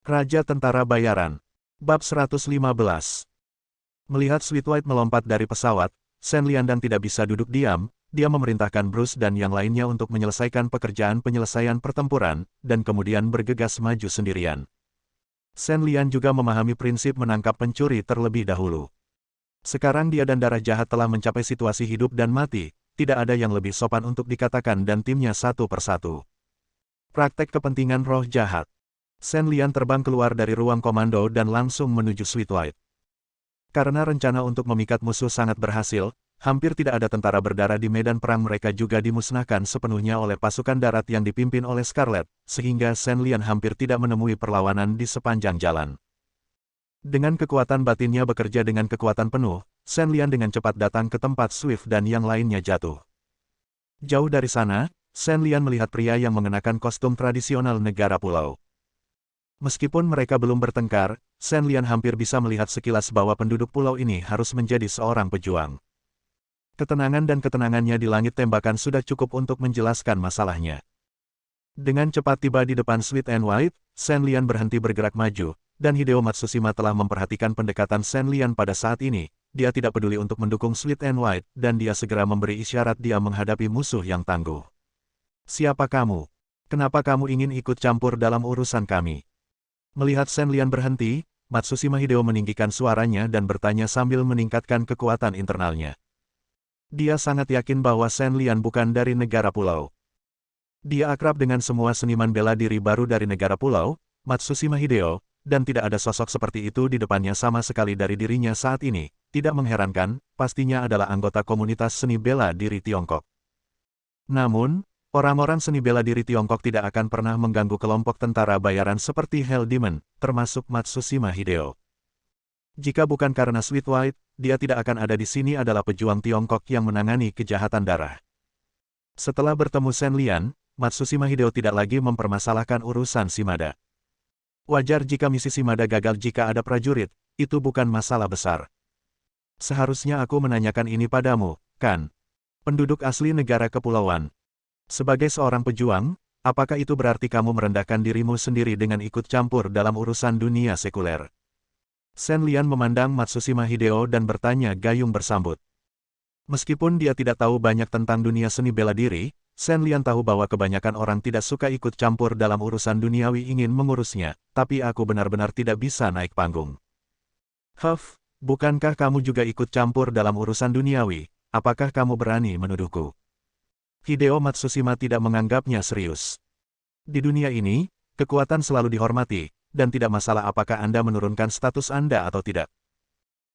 Raja Tentara Bayaran. Bab 115. Melihat Sweet White melompat dari pesawat, Shen Liandan tidak bisa duduk diam, dia memerintahkan Bruce dan yang lainnya untuk menyelesaikan pekerjaan penyelesaian pertempuran, dan kemudian bergegas maju sendirian. Shen Lian juga memahami prinsip menangkap pencuri terlebih dahulu. Sekarang dia dan darah jahat telah mencapai situasi hidup dan mati, tidak ada yang lebih sopan untuk dikatakan dan timnya satu persatu. Praktek kepentingan roh jahat. Shen Lian terbang keluar dari ruang komando dan langsung menuju Sweet White. Karena rencana untuk memikat musuh sangat berhasil, hampir tidak ada tentara berdarah di medan perang, mereka juga dimusnahkan sepenuhnya oleh pasukan darat yang dipimpin oleh Scarlet, sehingga Shen Lian hampir tidak menemui perlawanan di sepanjang jalan. Dengan kekuatan batinnya bekerja dengan kekuatan penuh, Shen Lian dengan cepat datang ke tempat Swift dan yang lainnya jatuh. Jauh dari sana, Shen Lian melihat pria yang mengenakan kostum tradisional negara pulau. Meskipun mereka belum bertengkar, Shen Lian hampir bisa melihat sekilas bahwa penduduk pulau ini harus menjadi seorang pejuang. Ketenangan dan ketenangannya di langit tembakan sudah cukup untuk menjelaskan masalahnya. Dengan cepat tiba di depan Sweet and White, Shen Lian berhenti bergerak maju, dan Hideo Matsushima telah memperhatikan pendekatan Shen Lian pada saat ini. Dia tidak peduli untuk mendukung Sweet and White, dan dia segera memberi isyarat dia menghadapi musuh yang tangguh. "Siapa kamu? Kenapa kamu ingin ikut campur dalam urusan kami?" Melihat Shen Lian berhenti, Matsushima Hideo meninggikan suaranya dan bertanya sambil meningkatkan kekuatan internalnya. Dia sangat yakin bahwa Shen Lian bukan dari negara pulau. Dia akrab dengan semua seniman bela diri baru dari negara pulau, Matsushima Hideo, dan tidak ada sosok seperti itu di depannya sama sekali dari dirinya saat ini. Tidak mengherankan, pastinya adalah anggota komunitas seni bela diri Tiongkok. Namun, orang-orang seni bela diri Tiongkok tidak akan pernah mengganggu kelompok tentara bayaran seperti Hell Demon, termasuk Matsushima Hideo. Jika bukan karena Sweet White, dia tidak akan ada di sini adalah pejuang Tiongkok yang menangani kejahatan darah. Setelah bertemu Shen Lian, Matsushima Hideo tidak lagi mempermasalahkan urusan Shimada. Wajar jika misi Shimada gagal jika ada prajurit, itu bukan masalah besar. Seharusnya aku menanyakan ini padamu, kan? Penduduk asli negara kepulauan. Sebagai seorang pejuang, apakah itu berarti kamu merendahkan dirimu sendiri dengan ikut campur dalam urusan dunia sekuler? Shen Lian memandang Matsushima Hideo dan bertanya gayung bersambut. Meskipun dia tidak tahu banyak tentang dunia seni bela diri, Shen Lian tahu bahwa kebanyakan orang tidak suka ikut campur dalam urusan duniawi ingin mengurusnya, tapi aku benar-benar tidak bisa naik panggung. Huff, bukankah kamu juga ikut campur dalam urusan duniawi? Apakah kamu berani menuduhku? Hideo Matsushima tidak menganggapnya serius. Di dunia ini, kekuatan selalu dihormati, dan tidak masalah apakah Anda menurunkan status Anda atau tidak.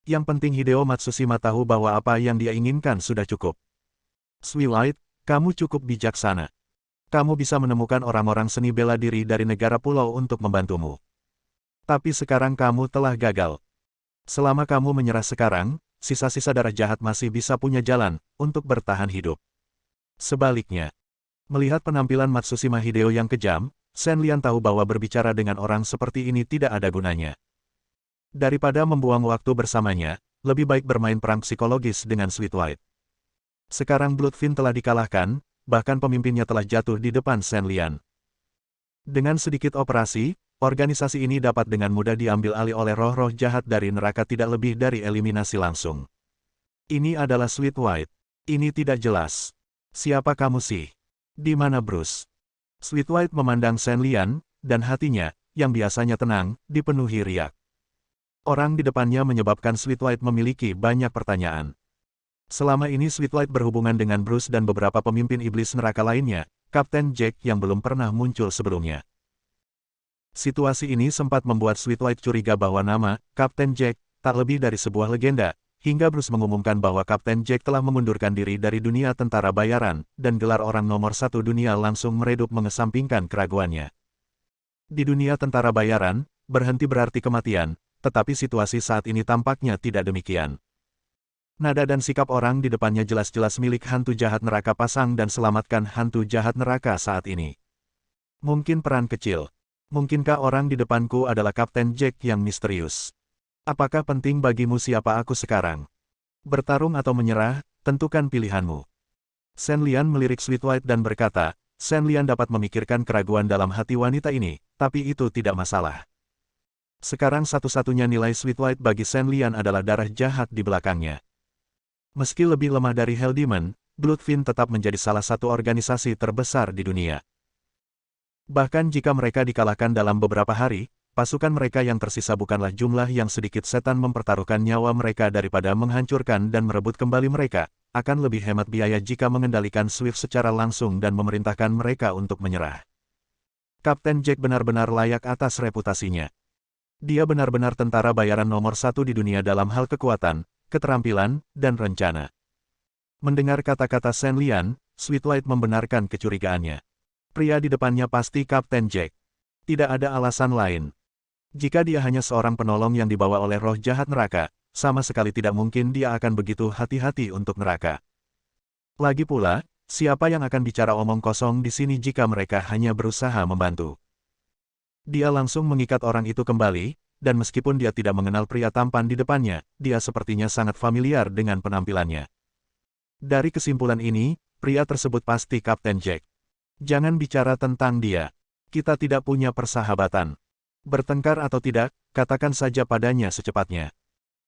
Yang penting Hideo Matsushima tahu bahwa apa yang dia inginkan sudah cukup. Sweet White, kamu cukup bijaksana. Kamu bisa menemukan orang-orang seni bela diri dari negara pulau untuk membantumu. Tapi sekarang kamu telah gagal. Selama kamu menyerah sekarang, sisa-sisa darah jahat masih bisa punya jalan untuk bertahan hidup. Sebaliknya, melihat penampilan Matsushima Hideo yang kejam, Shen Lian tahu bahwa berbicara dengan orang seperti ini tidak ada gunanya. Daripada membuang waktu bersamanya, lebih baik bermain perang psikologis dengan Sweet White. Sekarang Bloodfin telah dikalahkan, bahkan pemimpinnya telah jatuh di depan Shen Lian. Dengan sedikit operasi, organisasi ini dapat dengan mudah diambil alih oleh roh-roh jahat dari neraka, tidak lebih dari eliminasi langsung. Ini adalah Sweet White. Ini tidak jelas. Siapa kamu sih? Di mana Bruce? Sweet White memandang Shen Lian, dan hatinya, yang biasanya tenang, dipenuhi riak. Orang di depannya menyebabkan Sweet White memiliki banyak pertanyaan. Selama ini Sweet White berhubungan dengan Bruce dan beberapa pemimpin iblis neraka lainnya, Kapten Jack yang belum pernah muncul sebelumnya. Situasi ini sempat membuat Sweet White curiga bahwa nama Kapten Jack tak lebih dari sebuah legenda, hingga Bruce mengumumkan bahwa Kapten Jack telah mengundurkan diri dari dunia tentara bayaran, dan gelar orang nomor satu dunia langsung meredup mengesampingkan keraguannya. Di dunia tentara bayaran, berhenti berarti kematian, tetapi situasi saat ini tampaknya tidak demikian. Nada dan sikap orang di depannya jelas-jelas milik hantu jahat neraka pasang dan selamatkan hantu jahat neraka saat ini. Mungkin peran kecil. Mungkinkah orang di depanku adalah Kapten Jack yang misterius? Apakah penting bagimu siapa aku sekarang? Bertarung atau menyerah, tentukan pilihanmu. Shen Lian melirik Sweet White dan berkata, Shen Lian dapat memikirkan keraguan dalam hati wanita ini, tapi itu tidak masalah. Sekarang satu-satunya nilai Sweet White bagi Shen Lian adalah darah jahat di belakangnya. Meski lebih lemah dari Hell Demon, Bloodfin tetap menjadi salah satu organisasi terbesar di dunia. Bahkan jika mereka dikalahkan dalam beberapa hari, pasukan mereka yang tersisa bukanlah jumlah yang sedikit. Setan mempertaruhkan nyawa mereka daripada menghancurkan dan merebut kembali mereka. Akan lebih hemat biaya jika mengendalikan Swift secara langsung dan memerintahkan mereka untuk menyerah. Kapten Jack benar-benar layak atas reputasinya. Dia benar-benar tentara bayaran nomor satu di dunia dalam hal kekuatan, keterampilan, dan rencana. Mendengar kata-kata Shen Lian, Sweet White membenarkan kecurigaannya. Pria di depannya pasti Kapten Jack. Tidak ada alasan lain. Jika dia hanya seorang penolong yang dibawa oleh roh jahat neraka, sama sekali tidak mungkin dia akan begitu hati-hati untuk neraka. Lagi pula, siapa yang akan bicara omong kosong di sini jika mereka hanya berusaha membantu? Dia langsung mengikat orang itu kembali, dan meskipun dia tidak mengenal pria tampan di depannya, dia sepertinya sangat familiar dengan penampilannya. Dari kesimpulan ini, pria tersebut pasti Kapten Jack. Jangan bicara tentang dia. Kita tidak punya persahabatan. Bertengkar atau tidak, katakan saja padanya secepatnya.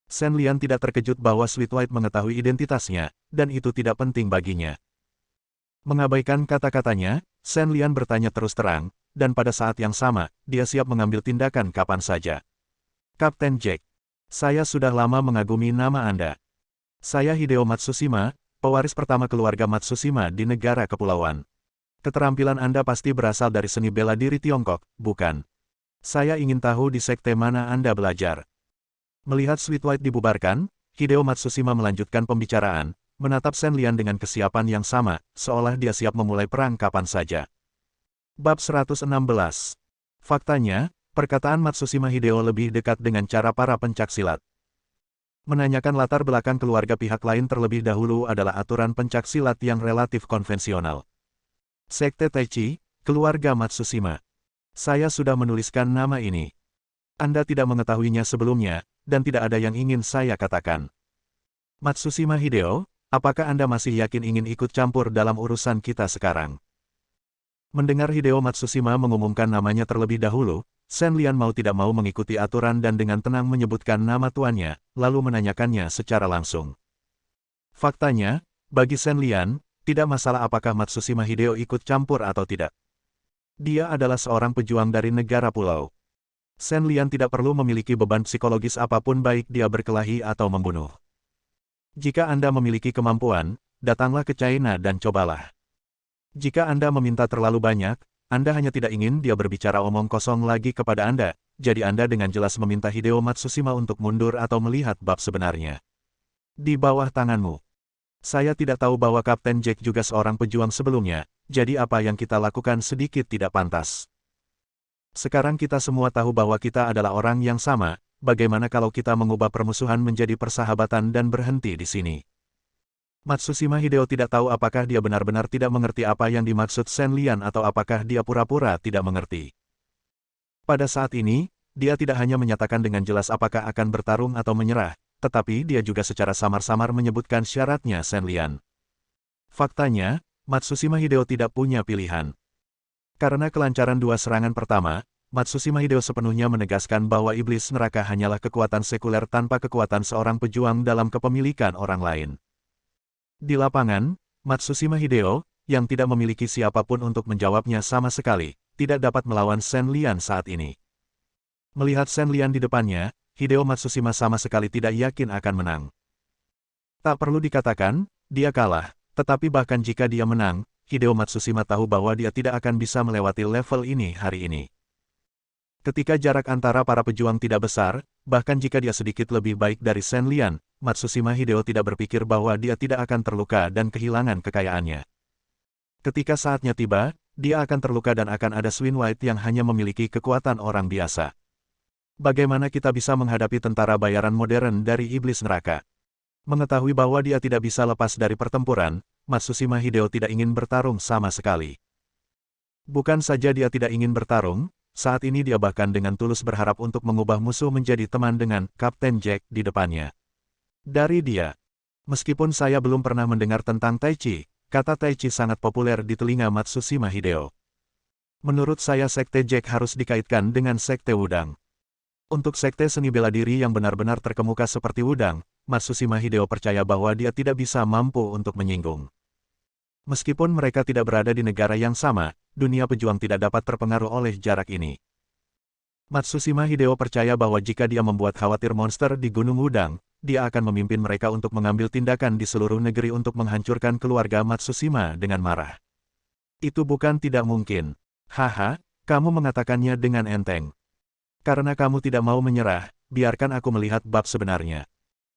Shen Lian tidak terkejut bahwa Sweet White mengetahui identitasnya, dan itu tidak penting baginya. Mengabaikan kata-katanya, Shen Lian bertanya terus terang, dan pada saat yang sama, dia siap mengambil tindakan kapan saja. Kapten Jack, saya sudah lama mengagumi nama Anda. Saya Hideo Matsushima, pewaris pertama keluarga Matsushima di negara kepulauan. Keterampilan Anda pasti berasal dari seni bela diri Tiongkok, bukan? Saya ingin tahu di sekte mana Anda belajar. Melihat Sweet White dibubarkan, Hideo Matsushima melanjutkan pembicaraan, menatap Shen Lian dengan kesiapan yang sama, seolah dia siap memulai perang kapan saja. Bab 116. Faktanya, perkataan Matsushima Hideo lebih dekat dengan cara para pencaksilat. Menanyakan latar belakang keluarga pihak lain terlebih dahulu adalah aturan pencaksilat yang relatif konvensional. Sekte Taichi, keluarga Matsushima. Saya sudah menuliskan nama ini. Anda tidak mengetahuinya sebelumnya, dan tidak ada yang ingin saya katakan. Matsushima Hideo, apakah Anda masih yakin ingin ikut campur dalam urusan kita sekarang? Mendengar Hideo Matsushima mengumumkan namanya terlebih dahulu, Shen Lian mau tidak mau mengikuti aturan dan dengan tenang menyebutkan nama tuannya, lalu menanyakannya secara langsung. Faktanya, bagi Shen Lian, tidak masalah apakah Matsushima Hideo ikut campur atau tidak. Dia adalah seorang pejuang dari negara pulau. Shen Lian tidak perlu memiliki beban psikologis apapun baik dia berkelahi atau membunuh. Jika Anda memiliki kemampuan, datanglah ke China dan cobalah. Jika Anda meminta terlalu banyak, Anda hanya tidak ingin dia berbicara omong kosong lagi kepada Anda, jadi Anda dengan jelas meminta Hideo Matsushima untuk mundur atau melihat bab sebenarnya. Di bawah tanganmu. Saya tidak tahu bahwa Kapten Jack juga seorang pejuang sebelumnya, jadi apa yang kita lakukan sedikit tidak pantas. Sekarang kita semua tahu bahwa kita adalah orang yang sama, bagaimana kalau kita mengubah permusuhan menjadi persahabatan dan berhenti di sini? Matsushima Hideo tidak tahu apakah dia benar-benar tidak mengerti apa yang dimaksud Shen Lian atau apakah dia pura-pura tidak mengerti. Pada saat ini, dia tidak hanya menyatakan dengan jelas apakah akan bertarung atau menyerah, tetapi dia juga secara samar-samar menyebutkan syaratnya Shen Lian. Faktanya, Matsushima Hideo tidak punya pilihan. Karena kelancaran dua serangan pertama, Matsushima Hideo sepenuhnya menegaskan bahwa iblis neraka hanyalah kekuatan sekuler tanpa kekuatan seorang pejuang dalam kepemilikan orang lain. Di lapangan, Matsushima Hideo, yang tidak memiliki siapapun untuk menjawabnya sama sekali, tidak dapat melawan Shen Lian saat ini. Melihat Shen Lian di depannya, Hideo Matsushima sama sekali tidak yakin akan menang. Tak perlu dikatakan, dia kalah, tetapi bahkan jika dia menang, Hideo Matsushima tahu bahwa dia tidak akan bisa melewati level ini hari ini. Ketika jarak antara para pejuang tidak besar, bahkan jika dia sedikit lebih baik dari Shen Lian, Matsushima Hideo tidak berpikir bahwa dia tidak akan terluka dan kehilangan kekayaannya. Ketika saatnya tiba, dia akan terluka dan akan ada Sweet White yang hanya memiliki kekuatan orang biasa. Bagaimana kita bisa menghadapi tentara bayaran modern dari iblis neraka? Mengetahui bahwa dia tidak bisa lepas dari pertempuran, Matsushima Hideo tidak ingin bertarung sama sekali. Bukan saja dia tidak ingin bertarung, saat ini dia bahkan dengan tulus berharap untuk mengubah musuh menjadi teman dengan Kapten Jack di depannya. Dari dia. Meskipun saya belum pernah mendengar tentang Taichi, kata Taichi sangat populer di telinga Matsushima Hideo. Menurut saya sekte Jack harus dikaitkan dengan sekte Wudang. Untuk sekte seni bela diri yang benar-benar terkemuka seperti Wudang, Matsushima Hideo percaya bahwa dia tidak bisa mampu untuk menyinggung. Meskipun mereka tidak berada di negara yang sama, dunia pejuang tidak dapat terpengaruh oleh jarak ini. Matsushima Hideo percaya bahwa jika dia membuat khawatir monster di Gunung Wudang, dia akan memimpin mereka untuk mengambil tindakan di seluruh negeri untuk menghancurkan keluarga Matsushima dengan marah. Itu bukan tidak mungkin. Haha, kamu mengatakannya dengan enteng. Karena kamu tidak mau menyerah, biarkan aku melihat bab sebenarnya.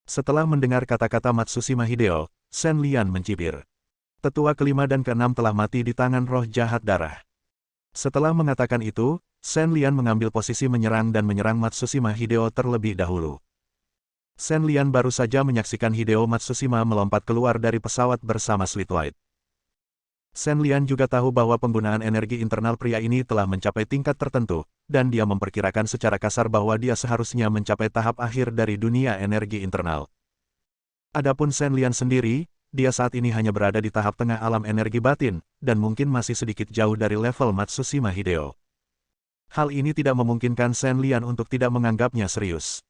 Setelah mendengar kata-kata Matsushima Hideo, Shen Lian mencibir. Tetua kelima dan keenam telah mati di tangan roh jahat darah. Setelah mengatakan itu, Shen Lian mengambil posisi menyerang dan menyerang Matsushima Hideo terlebih dahulu. Shen Lian baru saja menyaksikan Hideo Matsushima melompat keluar dari pesawat bersama Slitwhite. Shen Lian juga tahu bahwa penggunaan energi internal pria ini telah mencapai tingkat tertentu, dan dia memperkirakan secara kasar bahwa dia seharusnya mencapai tahap akhir dari dunia energi internal. Adapun Shen Lian sendiri, dia saat ini hanya berada di tahap tengah alam energi batin, dan mungkin masih sedikit jauh dari level Matsushima Hideo. Hal ini tidak memungkinkan Shen Lian untuk tidak menganggapnya serius.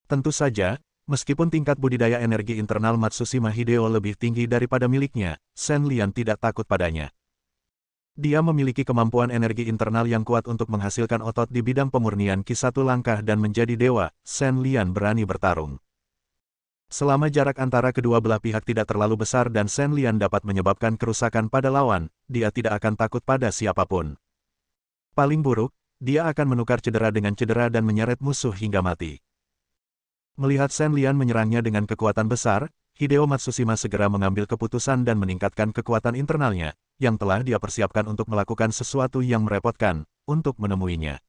Tentu saja, meskipun tingkat budidaya energi internal Matsushima Hideo lebih tinggi daripada miliknya, Shen Lian tidak takut padanya. Dia memiliki kemampuan energi internal yang kuat untuk menghasilkan otot di bidang pemurnian Ki satu langkah dan menjadi dewa. Shen Lian berani bertarung. Selama jarak antara kedua belah pihak tidak terlalu besar dan Shen Lian dapat menyebabkan kerusakan pada lawan, dia tidak akan takut pada siapapun. Paling buruk, dia akan menukar cedera dengan cedera dan menyeret musuh hingga mati. Melihat Shen Lian menyerangnya dengan kekuatan besar, Hideo Matsushima segera mengambil keputusan dan meningkatkan kekuatan internalnya, yang telah dia persiapkan untuk melakukan sesuatu yang merepotkan, untuk menemuinya.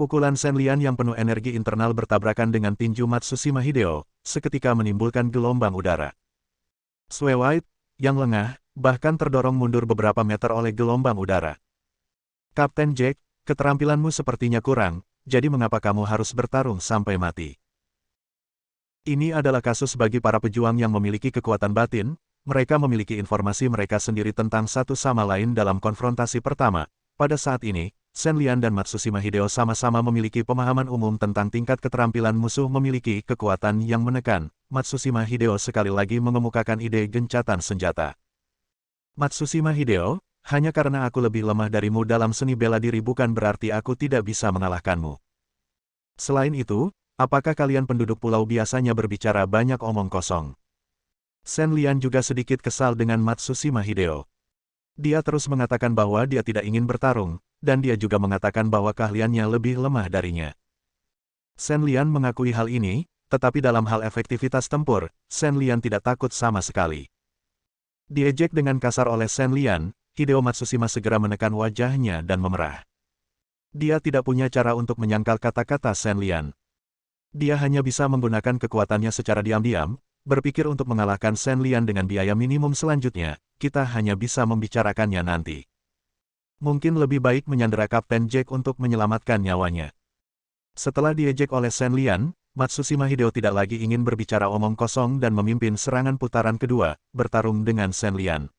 Pukulan Shen Lian yang penuh energi internal bertabrakan dengan tinju Matsushima Hideo, seketika menimbulkan gelombang udara. Slitwhite, yang lengah, bahkan terdorong mundur beberapa meter oleh gelombang udara. Kapten Jack, keterampilanmu sepertinya kurang, jadi mengapa kamu harus bertarung sampai mati? Ini adalah kasus bagi para pejuang yang memiliki kekuatan batin, mereka memiliki informasi mereka sendiri tentang satu sama lain dalam konfrontasi pertama. Pada saat ini, Shen Lian dan Matsushima Hideo sama-sama memiliki pemahaman umum tentang tingkat keterampilan musuh memiliki kekuatan yang menekan. Matsushima Hideo sekali lagi mengemukakan ide gencatan senjata. Matsushima Hideo, hanya karena aku lebih lemah darimu dalam seni bela diri bukan berarti aku tidak bisa mengalahkanmu. Selain itu, apakah kalian penduduk pulau biasanya berbicara banyak omong kosong? Shen Lian juga sedikit kesal dengan Matsushima Hideo. Dia terus mengatakan bahwa dia tidak ingin bertarung, dan dia juga mengatakan bahwa keahliannya lebih lemah darinya. Shen Lian mengakui hal ini, tetapi dalam hal efektivitas tempur, Shen Lian tidak takut sama sekali. Diejek dengan kasar oleh Shen Lian, Hideo Matsushima segera menekan wajahnya dan memerah. Dia tidak punya cara untuk menyangkal kata-kata Shen Lian. Dia hanya bisa menggunakan kekuatannya secara diam-diam, berpikir untuk mengalahkan Shen Lian dengan biaya minimum selanjutnya, kita hanya bisa membicarakannya nanti. Mungkin lebih baik menyandera Kapten Jack untuk menyelamatkan nyawanya. Setelah diejek oleh Shen Lian, Matsushima Hideo tidak lagi ingin berbicara omong kosong dan memimpin serangan putaran kedua, bertarung dengan Shen Lian.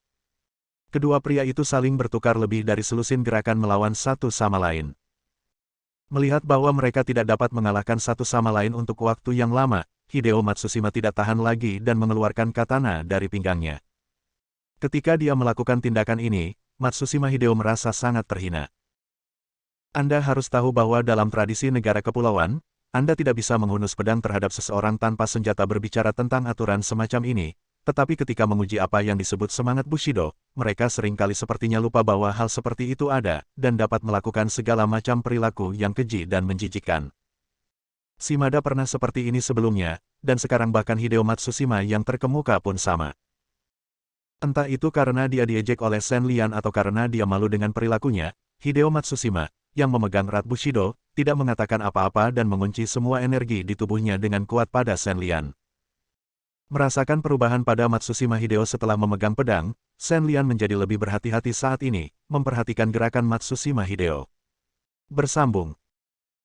Kedua pria itu saling bertukar lebih dari selusin gerakan melawan satu sama lain. Melihat bahwa mereka tidak dapat mengalahkan satu sama lain untuk waktu yang lama, Hideo Matsushima tidak tahan lagi dan mengeluarkan katana dari pinggangnya. Ketika dia melakukan tindakan ini, Matsushima Hideo merasa sangat terhina. Anda harus tahu bahwa dalam tradisi negara kepulauan, Anda tidak bisa menghunus pedang terhadap seseorang tanpa senjata berbicara tentang aturan semacam ini, tetapi ketika menguji apa yang disebut semangat Bushido, mereka seringkali sepertinya lupa bahwa hal seperti itu ada, dan dapat melakukan segala macam perilaku yang keji dan menjijikkan. Shimada pernah seperti ini sebelumnya, dan sekarang bahkan Hideo Matsushima yang terkemuka pun sama. Entah itu karena dia diejek oleh Shen Lian atau karena dia malu dengan perilakunya, Hideo Matsushima, yang memegang erat Bushido, tidak mengatakan apa-apa dan mengunci semua energi di tubuhnya dengan kuat pada Shen Lian. Merasakan perubahan pada Matsushima Hideo setelah memegang pedang, Shen Lian menjadi lebih berhati-hati saat ini, memperhatikan gerakan Matsushima Hideo. Bersambung.